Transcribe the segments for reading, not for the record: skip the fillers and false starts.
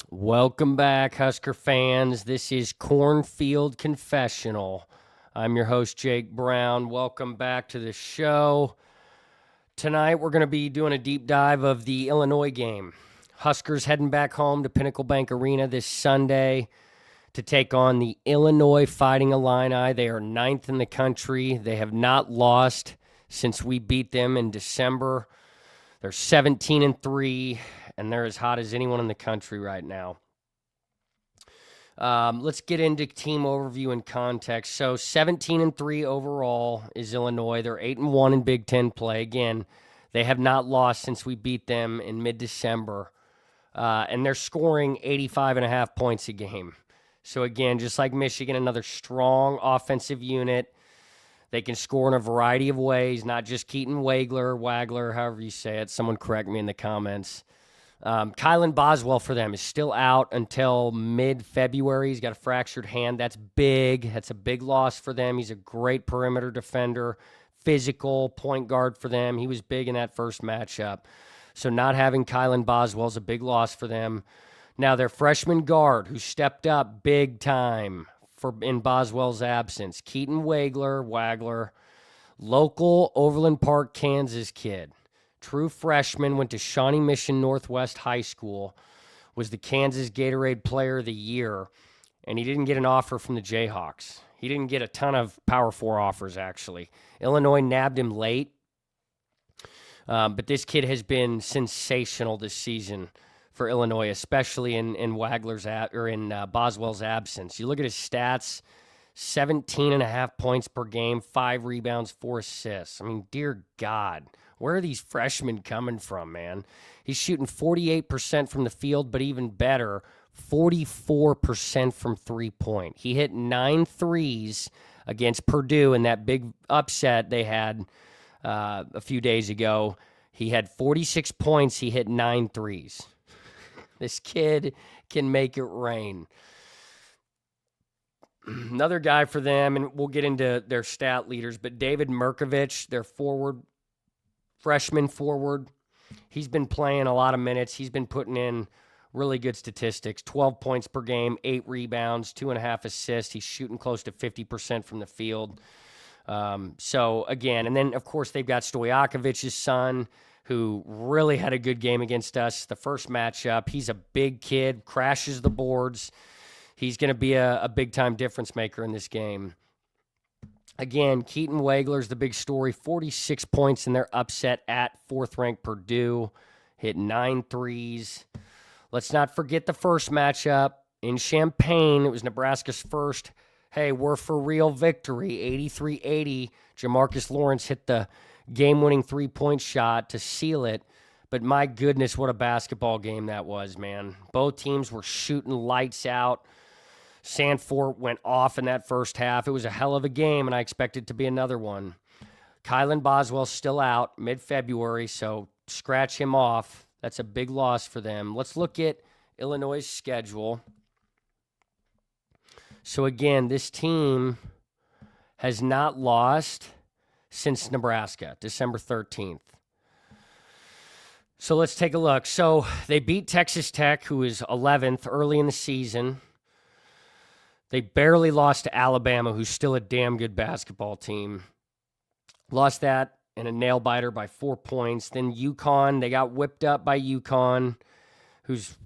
Welcome back, Husker fans. This is Cornfield Confessional. I'm your host, Jake Brown. Welcome back to the show. Tonight, we're going to be doing a deep dive of the Illinois game. Huskers heading back home to Pinnacle Bank Arena this Sunday to take on the Illinois Fighting Illini. They are 9th in the country. They have not lost since we beat them in December. They're 17-3, and they're as hot as anyone in the country right now. Let's get into team overview and context. So 17-3 overall is Illinois. They're 8-1 in Big Ten play. Again, they have not lost since we beat them in mid-December. And they're scoring 85.5 points a game. So again, just like Michigan, another strong offensive unit. They can score in a variety of ways, not just Keaton Wagler, however you say it. Someone correct me in the comments. Kylan Boswell for them is still out until mid-February. He's got a fractured hand. That's big. That's a big loss for them. He's a great perimeter defender, physical point guard for them. He was big in that first matchup. So not having Kylan Boswell is a big loss for them. Now their freshman guard who stepped up big time in Boswell's absence, Keaton Wagler, local Overland Park, Kansas kid. True freshman, went to Shawnee Mission Northwest High School, was the Kansas Gatorade Player of the Year, and he didn't get an offer from the Jayhawks. He didn't get a ton of Power 4 offers, actually. Illinois nabbed him late, but this kid has been sensational this season for Illinois, especially in Boswell's absence. You look at his stats, 17.5 points per game, 5 rebounds, 4 assists. I mean, dear God, where are these freshmen coming from, man? He's shooting 48% from the field, but even better, 44% from three-point. He hit 9 threes against Purdue in that big upset they had a few days ago. He had 46 points. He hit 9 threes. This kid can make it rain. Another guy for them, and we'll get into their stat leaders, but David Merkovich, their freshman forward, he's been playing a lot of minutes. He's been putting in really good statistics, 12 points per game, 8 rebounds, 2.5 assists. He's shooting close to 50% from the field. So, again, and then, of course, they've got Stojakovic's son, who really had a good game against us the first matchup. He's a big kid, crashes the boards. He's going to be a big-time difference maker in this game. Again, Keaton Wagler's the big story, 46 points in their upset at 4th-ranked Purdue, hit 9 threes. Let's not forget the first matchup in Champaign. It was Nebraska's first, hey, we're for real victory, 83-80. Jamarcus Lawrence hit the game-winning three-point shot to seal it. But my goodness, what a basketball game that was, man. Both teams were shooting lights out. Sanford went off in that first half. It was a hell of a game, and I expect it to be another one. Kylan Boswell's still out mid-February, so scratch him off. That's a big loss for them. Let's look at Illinois' schedule. So, again, this team has not lost since Nebraska, December 13th. So let's take a look. So they beat Texas Tech, who is 11th early in the season. They barely lost to Alabama, who's still a damn good basketball team. Lost that in a nail-biter by 4 points. Then UConn, they got whipped up by UConn, who's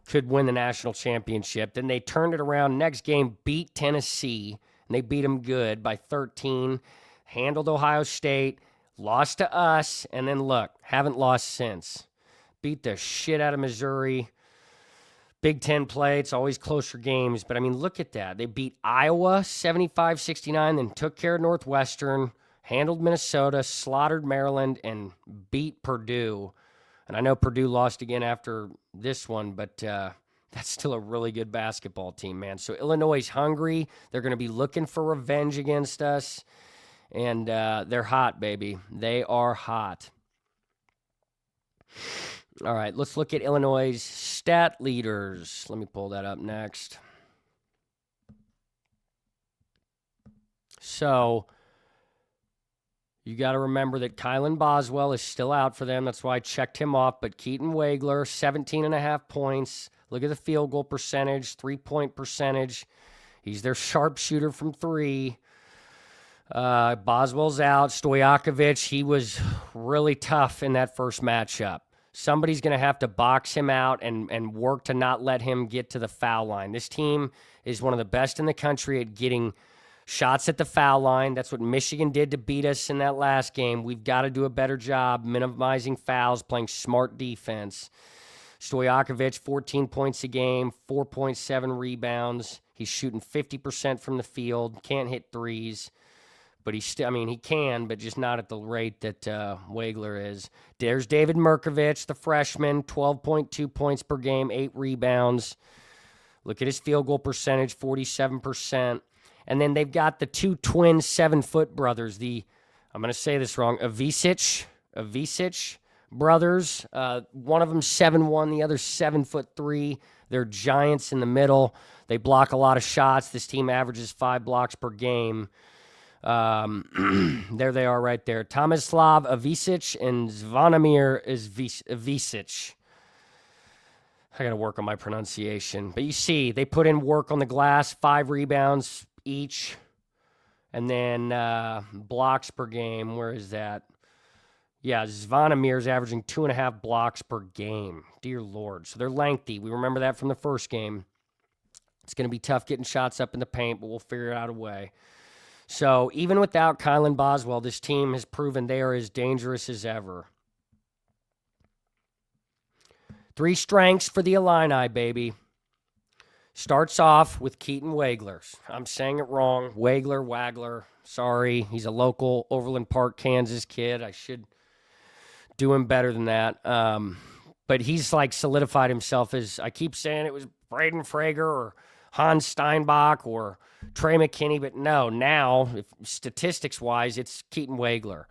could win the national championship. Then they turned it around. Next game, beat Tennessee, and they beat them good by 13. Handled Ohio State, lost to us, and then look, haven't lost since. Beat the shit out of Missouri. Big Ten play, it's always closer games, but I mean, look at that. They beat Iowa 75-69, then took care of Northwestern, handled Minnesota, slaughtered Maryland, and beat Purdue. And I know Purdue lost again after this one, but that's still a really good basketball team, man. So Illinois is hungry. They're going to be looking for revenge against us. And they're hot, baby. They are hot. All right, let's look at Illinois' stat leaders. Let me pull that up next. So You got to remember that Kylan Boswell is still out for them. That's why I checked him off. But Keaton Wagler, 17.5 points. Look at the field goal percentage, 3-point percentage. He's their sharpshooter from 3. Boswell's out. Stojakovic, he was really tough in that first matchup. Somebody's going to have to box him out and work to not let him get to the foul line. This team is one of the best in the country at getting shots at the foul line. That's what Michigan did to beat us in that last game. We've got to do a better job minimizing fouls, playing smart defense. Stojakovic, 14 points a game, 4.7 rebounds. He's shooting 50% from the field, can't hit threes. But he's still, he can, but just not at the rate that Wagler is. There's David Merkovich, the freshman, 12.2 points per game, 8 rebounds. Look at his field goal percentage, 47%. And then they've got the 2 twin 7-foot brothers, I'm going to say this wrong, Avicic brothers. One of them 7'1", the other 7'3". They're giants in the middle. They block a lot of shots. This team averages 5 blocks per game. There they are right there. Tomislav Avicic and Zvonimir Avicic. I got to work on my pronunciation. But you see, they put in work on the glass, 5 rebounds each. And then blocks per game, where is that? Yeah, Zvonimir's averaging 2.5 blocks per game. Dear Lord. So they're lengthy. We remember that from the first game. It's going to be tough getting shots up in the paint, but we'll figure out a way. So even without Kylan Boswell, this team has proven they are as dangerous as ever. 3 strengths for the Illini, baby. Starts off with Keaton Wagler. I'm saying it wrong. Wagler. Sorry. He's a local Overland Park, Kansas kid. I should do him better than that. But he's solidified himself as, I keep saying it was Braden Frager or Hans Steinbach or Trey McKinney, but no, now, statistics-wise, it's Keaton Wagler,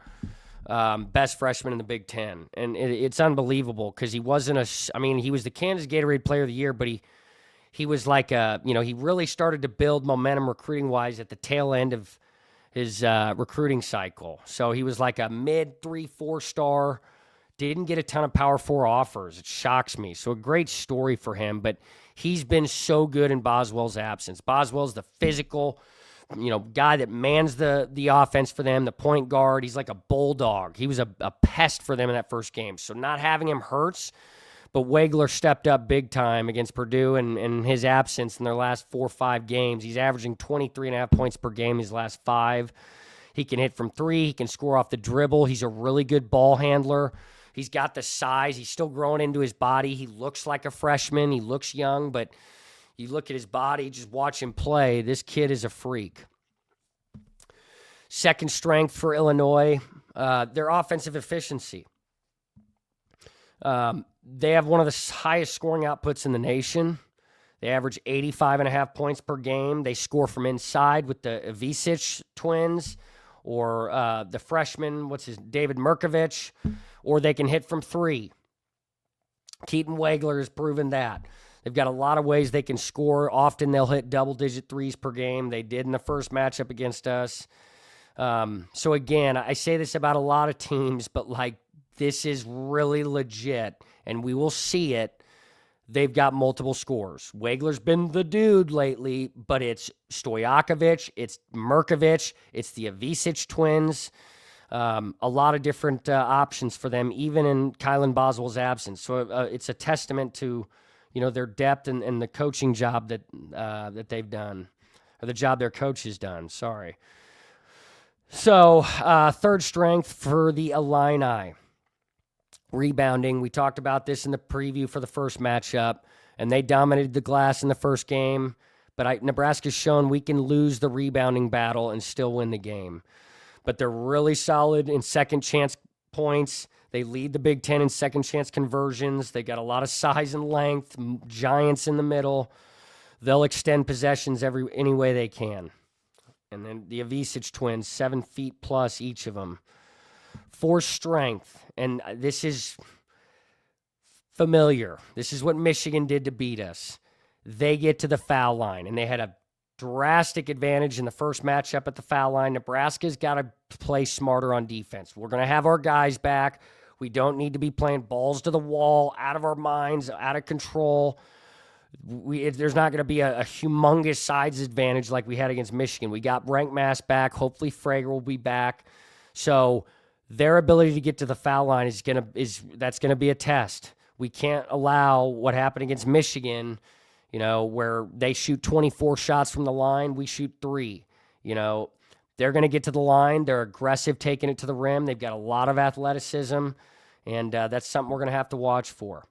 best freshman in the Big Ten. And it's unbelievable because he wasn't he was the Kansas Gatorade Player of the Year, but he was he really started to build momentum recruiting-wise at the tail end of his recruiting cycle. So he was like a mid 3-4 star, didn't get a ton of Power 4 offers. It shocks me. So a great story for him, but he's been so good in Boswell's absence. Boswell's the physical, guy that mans the offense for them, the point guard. He's like a bulldog. He was a pest for them in that first game. So not having him hurts, but Wagler stepped up big time against Purdue and his absence in their last 4 or 5 games. He's averaging 23.5 points per game his last 5. He can hit from 3. He can score off the dribble. He's a really good ball handler. He's got the size. He's still growing into his body. He looks like a freshman. He looks young, but you look at his body, just watch him play. This kid is a freak. Second strength for Illinois, their offensive efficiency. They have one of the highest scoring outputs in the nation. They average 85.5 points per game. They score from inside with the Avicic twins or the freshman, David Merkovich, or they can hit from 3. Keaton Wagler has proven that. They've got a lot of ways they can score. Often they'll hit double-digit threes per game. They did in the first matchup against us. So again, I say this about a lot of teams, but this is really legit, and we will see it. They've got multiple scores. Wagler's been the dude lately, but it's Stojakovic, it's Merkovich, it's the Avicic twins. A lot of different options for them, even in Kylan Boswell's absence. So it's a testament to, their depth and the coaching job that they've done, or the job their coach has done. Sorry. So third strength for the Illini. Rebounding. We talked about this in the preview for the first matchup, and they dominated the glass in the first game. But Nebraska's shown we can lose the rebounding battle and still win the game. But they're really solid in second chance points. They lead the Big Ten in second chance conversions. They got a lot of size and length, giants in the middle. They'll extend possessions any way they can. And then the Avicic twins, 7 feet plus each of them. For strength, and this is familiar. This is what Michigan did to beat us. They get to the foul line, and they had a drastic advantage in the first matchup at the foul line. Nebraska's got to play smarter on defense. We're going to have our guys back. We don't need to be playing balls to the wall, out of our minds, out of control. There's not going to be a humongous size advantage like we had against Michigan. We got Rank Mass back. Hopefully Frager will be back. So their ability to get to the foul line that's going to be a test. We can't allow what happened against Michigan, where they shoot 24 shots from the line, we shoot 3. They're going to get to the line. They're aggressive taking it to the rim. They've got a lot of athleticism, and that's something we're going to have to watch for.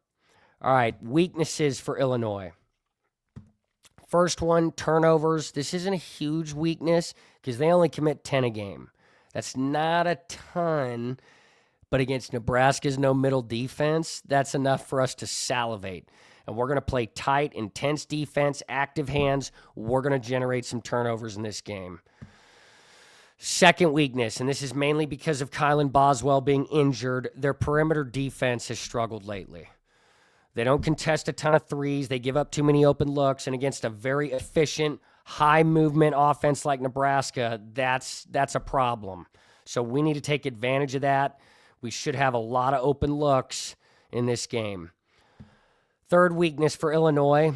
All right, weaknesses for Illinois. First one, turnovers. This isn't a huge weakness because they only commit 10 a game. That's not a ton, but against Nebraska's no-middle defense, that's enough for us to salivate. And we're going to play tight, intense defense, active hands. We're going to generate some turnovers in this game. Second weakness, and this is mainly because of Kylan Boswell being injured, their perimeter defense has struggled lately. They don't contest a ton of threes. They give up too many open looks, and against a very efficient, high-movement offense like Nebraska, that's a problem. So we need to take advantage of that. We should have a lot of open looks in this game. Third weakness for Illinois,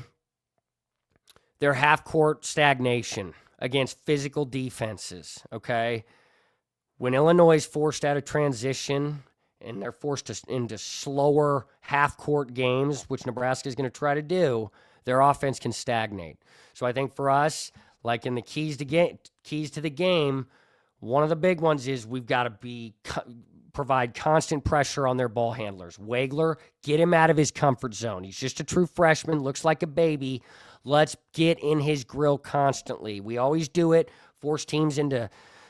their half-court stagnation against physical defenses, okay? When Illinois is forced out of transition and they're forced into slower half-court games, which Nebraska is going to try to do, their offense can stagnate. So I think for us, like in the keys to the game, one of the big ones is we've got to provide constant pressure on their ball handlers. Wagler, get him out of his comfort zone. He's just a true freshman, looks like a baby. Let's get in his grill constantly. We always do it, force teams into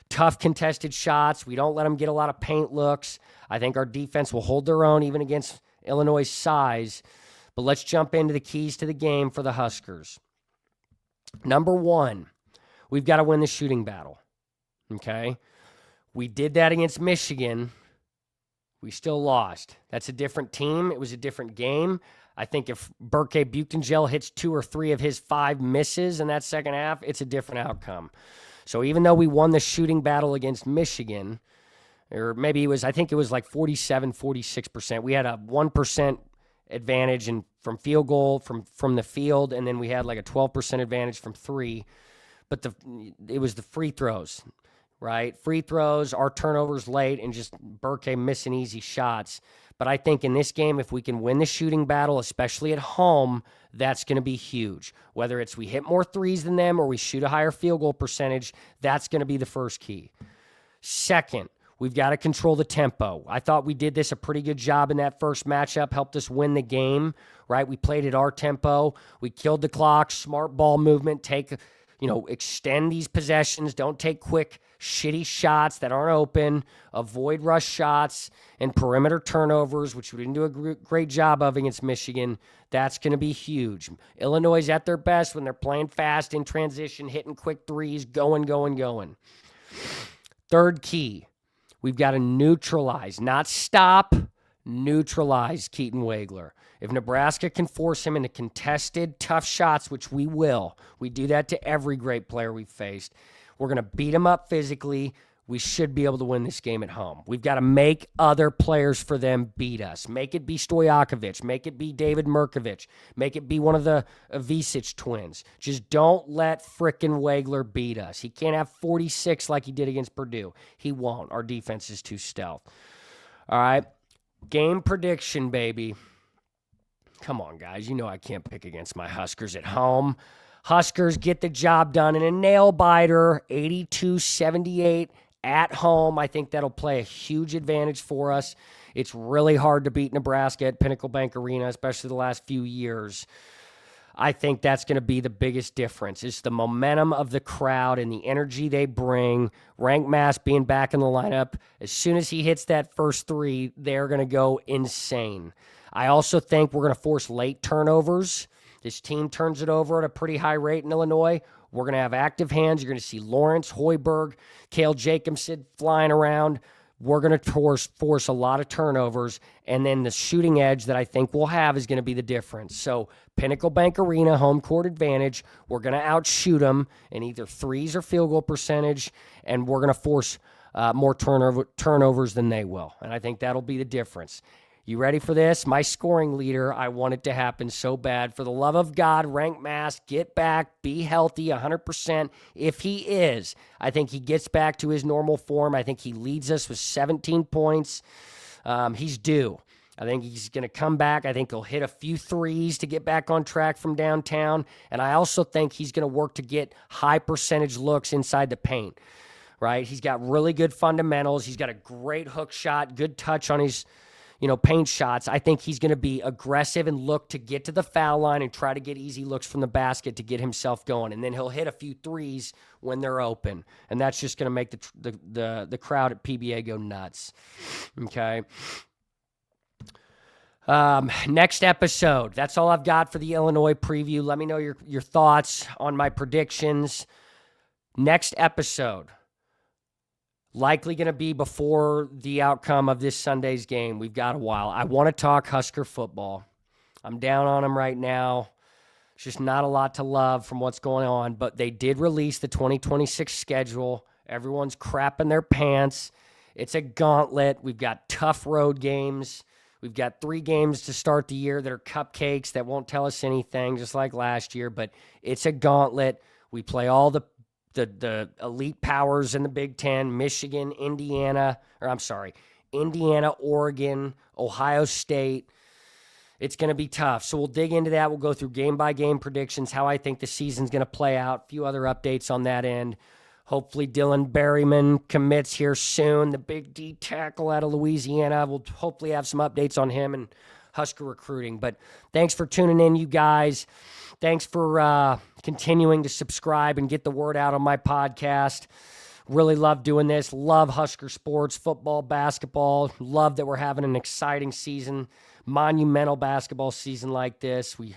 tough contested shots. We don't let them get a lot of paint looks. I think our defense will hold their own even against Illinois' size. But let's jump into the keys to the game for the Huskers. Number one, we've got to win the shooting battle. Okay? We did that against Michigan. We still lost. That's a different team. It was a different game. I think if Burke Buchtengel hits 2 or 3 of his 5 misses in that second half, it's a different outcome. So even though we won the shooting battle against Michigan, or maybe I think it was like 47, 46%. We had a 1% advantage from field goal, from the field, and then we had like a 12% advantage from 3. But it was the free throws, right? Free throws, our turnovers late, and just Burke missing easy shots. But I think in this game, if we can win the shooting battle, especially at home, that's going to be huge. Whether it's we hit more threes than them or we shoot a higher field goal percentage, that's going to be the first key. Second, we've got to control the tempo. I thought we did this a pretty good job in that first matchup, helped us win the game, right? We played at our tempo. We killed the clock, smart ball movement, extend these possessions. Don't take quick, shitty shots that aren't open. Avoid rush shots and perimeter turnovers, which we didn't do a great job of against Michigan. That's going to be huge. Illinois is at their best when they're playing fast in transition, hitting quick threes, going. Third key, we've got to neutralize, not stop, neutralize Keaton Wagler. If Nebraska can force him into contested, tough shots, which we will, we do that to every great player we've faced, we're going to beat him up physically. We should be able to win this game at home. We've got to make other players for them beat us. Make it be Stojakovic. Make it be David Mirkovic. Make it be one of the Avicic twins. Just don't let frickin' Wagler beat us. He can't have 46 like he did against Purdue. He won't. Our defense is too stealth. All right. Game prediction, baby. Come on, guys. You know I can't pick against my Huskers at home. Huskers get the job done in a nail-biter, 82-78 at home. I think that'll play a huge advantage for us. It's really hard to beat Nebraska at Pinnacle Bank Arena, especially the last few years. I think that's going to be the biggest difference. It's the momentum of the crowd and the energy they bring. Rank Mass being back in the lineup. As soon as he hits that first 3, they're going to go insane. I also think we're going to force late turnovers. This team turns it over at a pretty high rate in Illinois. We're going to have active hands. You're going to see Lawrence, Hoiberg, Cale Jacobson flying around. we're going to force a lot of turnovers, and then the shooting edge that I think we'll have is going to be the difference. So Pinnacle Bank Arena, home court advantage, we're going to outshoot them in either threes or field goal percentage, and we're going to force more turnovers than they will, and I think that'll be the difference. You ready for this? My scoring leader, I want it to happen so bad. For the love of God, Rank Mass, get back, be healthy 100%. If he is, I think he gets back to his normal form. I think he leads us with 17 points. He's due. I think he's going to come back. I think he'll hit a few threes to get back on track from downtown. And I also think he's going to work to get high percentage looks inside the paint, right? He's got really good fundamentals. He's got a great hook shot, good touch on his paint shots. I think he's going to be aggressive and look to get to the foul line and try to get easy looks from the basket to get himself going. And then he'll hit a few threes when they're open. And that's just going to make the crowd at PBA go nuts. Okay. Next episode. That's all I've got for the Illinois preview. Let me know your thoughts on my predictions. Next episode. Likely going to be before the outcome of this Sunday's game. We've got a while. I want to talk Husker football. I'm down on them right now. It's just not a lot to love from what's going on, but they did release the 2026 schedule. Everyone's crapping their pants. It's a gauntlet. We've got tough road games. We've got 3 games to start the year that are cupcakes that won't tell us anything, just like last year, but it's a gauntlet. We play all the elite powers in the Big Ten, Michigan, Indiana, Oregon, Ohio State. It's going to be tough. So we'll dig into that. We'll go through game-by-game predictions, how I think the season's going to play out, a few other updates on that end. Hopefully Dylan Berryman commits here soon, the big D tackle out of Louisiana. We'll hopefully have some updates on him and Husker recruiting. But thanks for tuning in, you guys. Thanks for continuing to subscribe and get the word out on my podcast. Really love doing this. Love Husker sports, football, basketball. Love that we're having an exciting season, monumental basketball season like this. We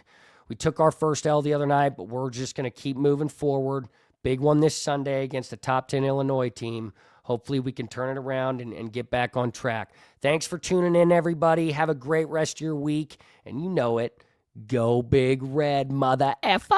took our first L the other night, but we're just going to keep moving forward. Big one this Sunday against a top 10 Illinois team. Hopefully we can turn it around and get back on track. Thanks for tuning in, everybody. Have a great rest of your week. And you know it. Go Big Red, mother effer.